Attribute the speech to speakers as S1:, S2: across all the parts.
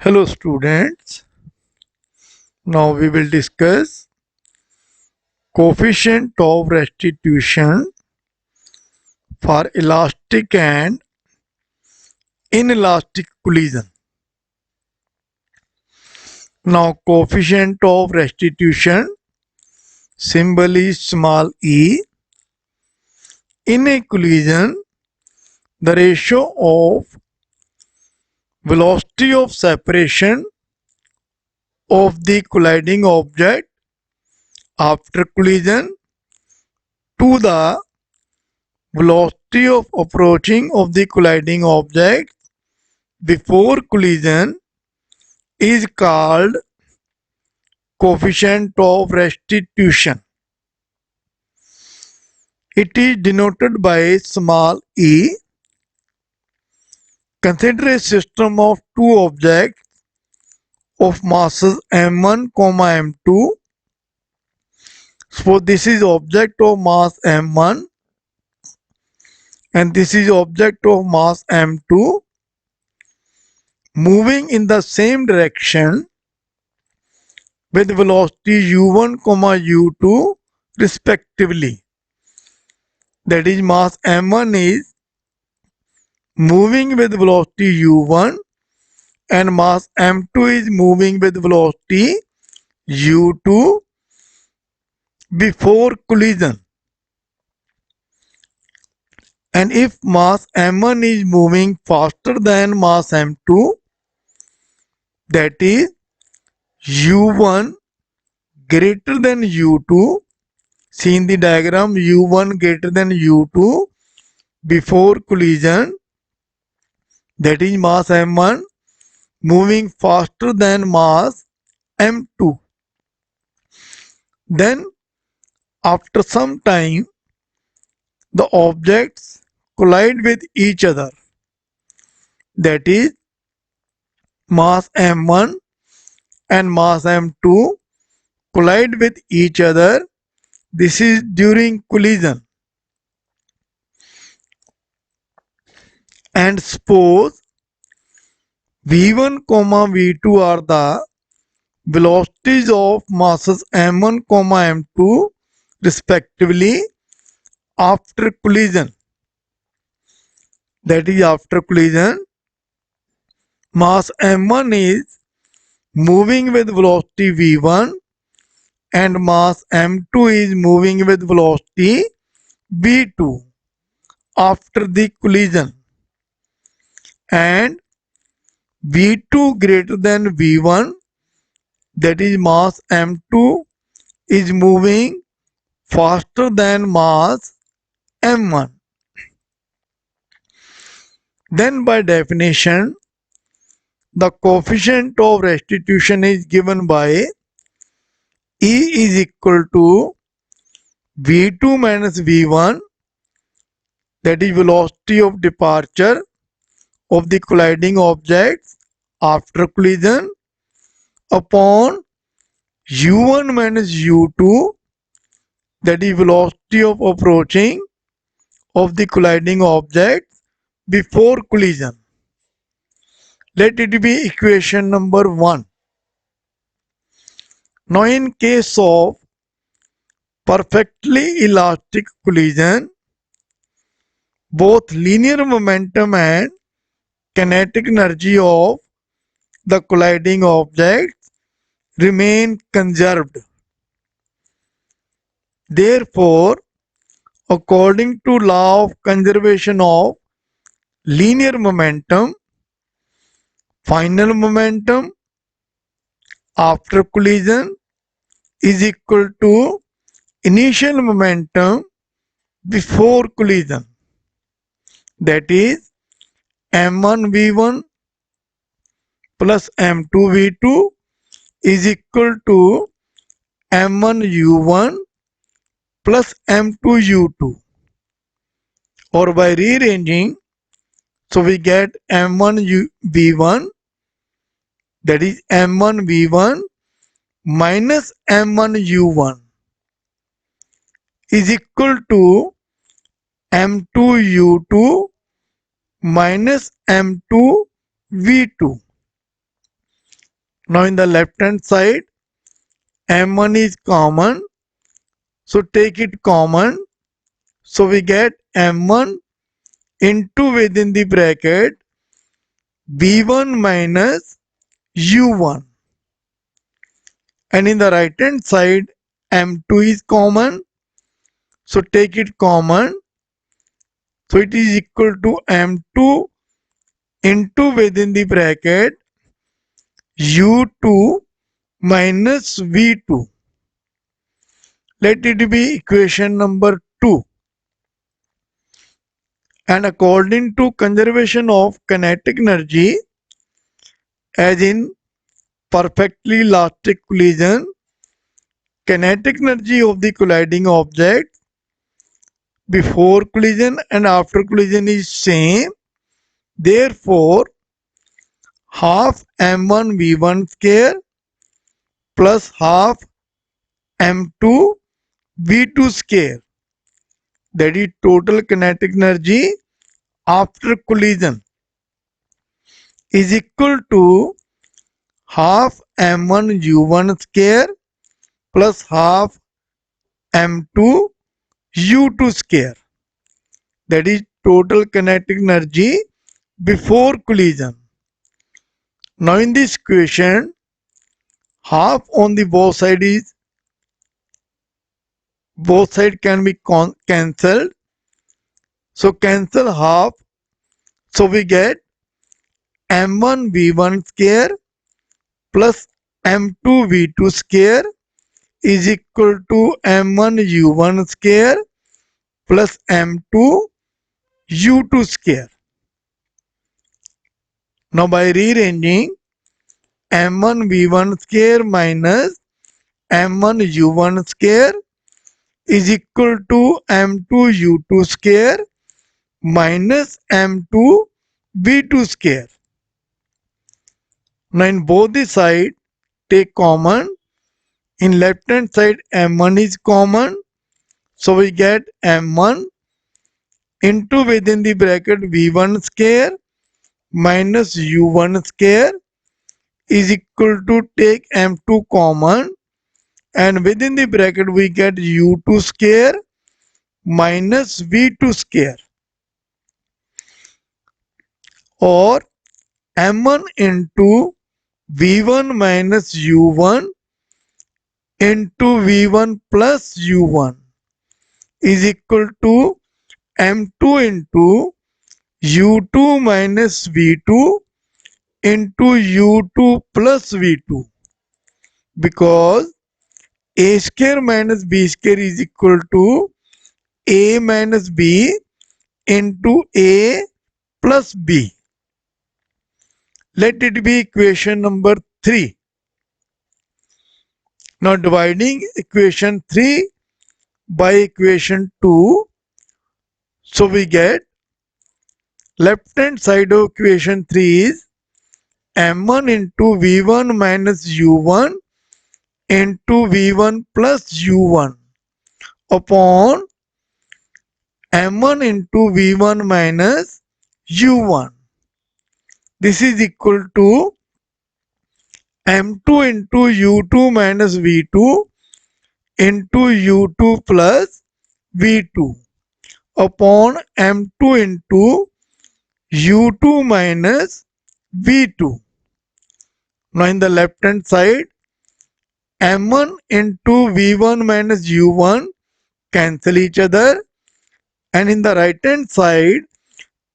S1: Hello students, now we will discuss coefficient of restitution for elastic and inelastic collision. Now coefficient of restitution symbol is small e. In a collision, the ratio of velocity of separation of the colliding object after collision to the velocity of approaching of the colliding object before collision is called coefficient of restitution. It is denoted by small e. Consider a system of two objects of masses m1, m2. So this is object of mass m1 and this is object of mass m2 moving in the same direction with velocity u1, u2 respectively. That is, mass m1 is moving with velocity u1 and mass m2 is moving with velocity u2 before collision. And if mass m1 is moving faster than mass m2, that is u1 greater than u2, see in the diagram u1 greater than u2 before collision, that is mass m1 moving faster than mass m2. Then after some time the objects collide with each other, that is mass m1 and mass m2 collide with each other. This is during collision. And suppose v1, v2 are the velocities of masses m1, m2 respectively after collision. That is, after collision, mass m1 is moving with velocity v1 and mass m2 is moving with velocity v2 after the collision, and v2 greater than v1, that is mass m2 is moving faster than mass m1. Then by definition, the coefficient of restitution is given by E is equal to v2 minus v1, that is velocity of departure of the colliding objects after collision, upon u1 minus u2, that is velocity of approaching of the colliding objects before collision. Let it be equation number 1. Now in case of perfectly elastic collision, both linear momentum and kinetic energy of the colliding objects remain conserved. Therefore, according to law of conservation of linear momentum, final momentum after collision is equal to initial momentum before collision. That is m1 v1 plus m2 v2 is equal to m1 u1 plus m2 u2. Or by rearranging, so we get m1 v1, that is m1 v1 minus m1 u1 is equal to m2 u2 minus m2 v2. Now in the left hand side, M1 is common. So take it common. So we get M1 into within the bracket V1 minus U1. And in the right hand side, M2 is common. So take it common. So it is equal to M2 into within the bracket U2 minus V2. Let it be equation number 2. And according to conservation of kinetic energy, as in perfectly elastic collision, kinetic energy of the colliding object before collision and after collision is same. Therefore, half m1 v1 square plus half m2 v2 square, that is total kinetic energy after collision, is equal to half m1 u1 square plus half m2 u2 square, that is total kinetic energy before collision. Now in this equation, half on the both side can be cancelled. So cancel half. So we get m1 v1 square plus m2 v2 square is equal to m1 u1 square plus m2 u2 square. Now by rearranging, m1 v1 square minus m1 u1 square is equal to m2 u2 square minus m2 v2 square. Now in both the side, take common. In left hand side, m1 is common. So we get m1 into within the bracket v1 square minus u1 square is equal to take m2 common, and within the bracket we get u2 square minus v2 square, or m1 into v1 minus u1 into v1 plus u1 is equal to m2 into u2 minus v2 into u2 plus v2, because a square minus b square is equal to a minus b into a plus b. Let it be equation number 3. Now dividing equation 3 by equation 2, so we get left hand side of equation 3 is m1 into v1 minus u1 into v1 plus u1 upon m1 into v1 minus u1. This is equal to m2 into u2 minus v2 into u2 plus v2 upon m2 into u2 minus v2. Now in the left hand side, m1 into v1 minus u1 cancel each other, and in the right hand side,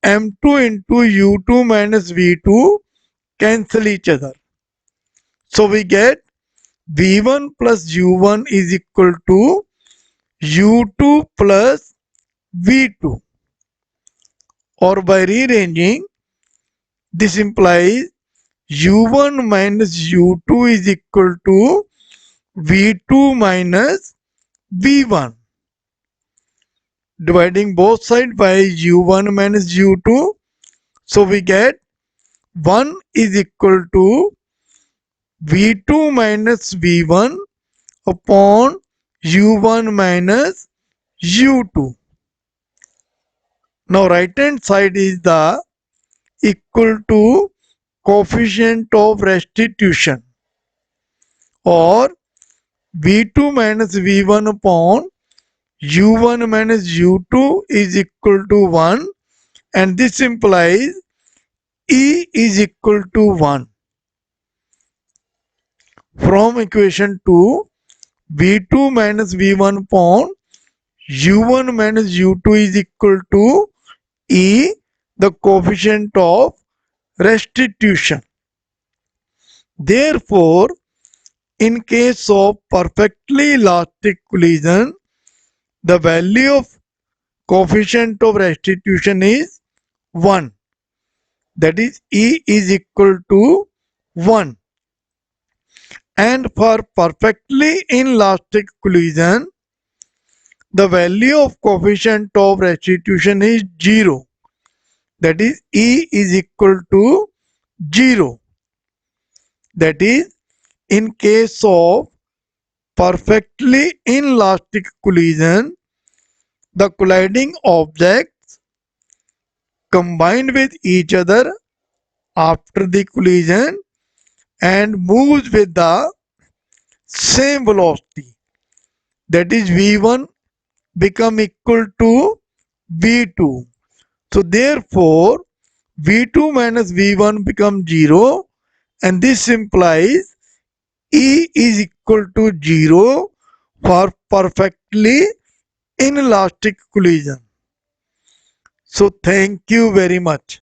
S1: m2 into u2 minus v2 cancel each other. So we get v1 plus u1 is equal to u2 plus v2, or by rearranging, this implies u1 minus u2 is equal to v2 minus v1. Dividing both sides by u1 minus u2, so we get 1 is equal to v2 minus v1 upon u1 minus u2. Now right hand side is the equal to coefficient of restitution. or V2 minus V1 upon U1 minus U2 is equal to 1, and this implies E is equal to 1. From equation 2, V2 minus V1 upon U1 minus U2 is equal to E, the coefficient of restitution. Therefore, in case of perfectly elastic collision, the value of coefficient of restitution is 1. That is, E is equal to 1. And for perfectly inelastic collision, the value of coefficient of restitution is 0. That is, E is equal to 0. That is, in case of perfectly inelastic collision, the colliding objects combine with each other after the collision and moves with the same velocity. That is, V1 become equal to V2. So therefore, V2 minus V1 becomes 0, and this implies E is equal to 0 for perfectly inelastic collision. So thank you very much.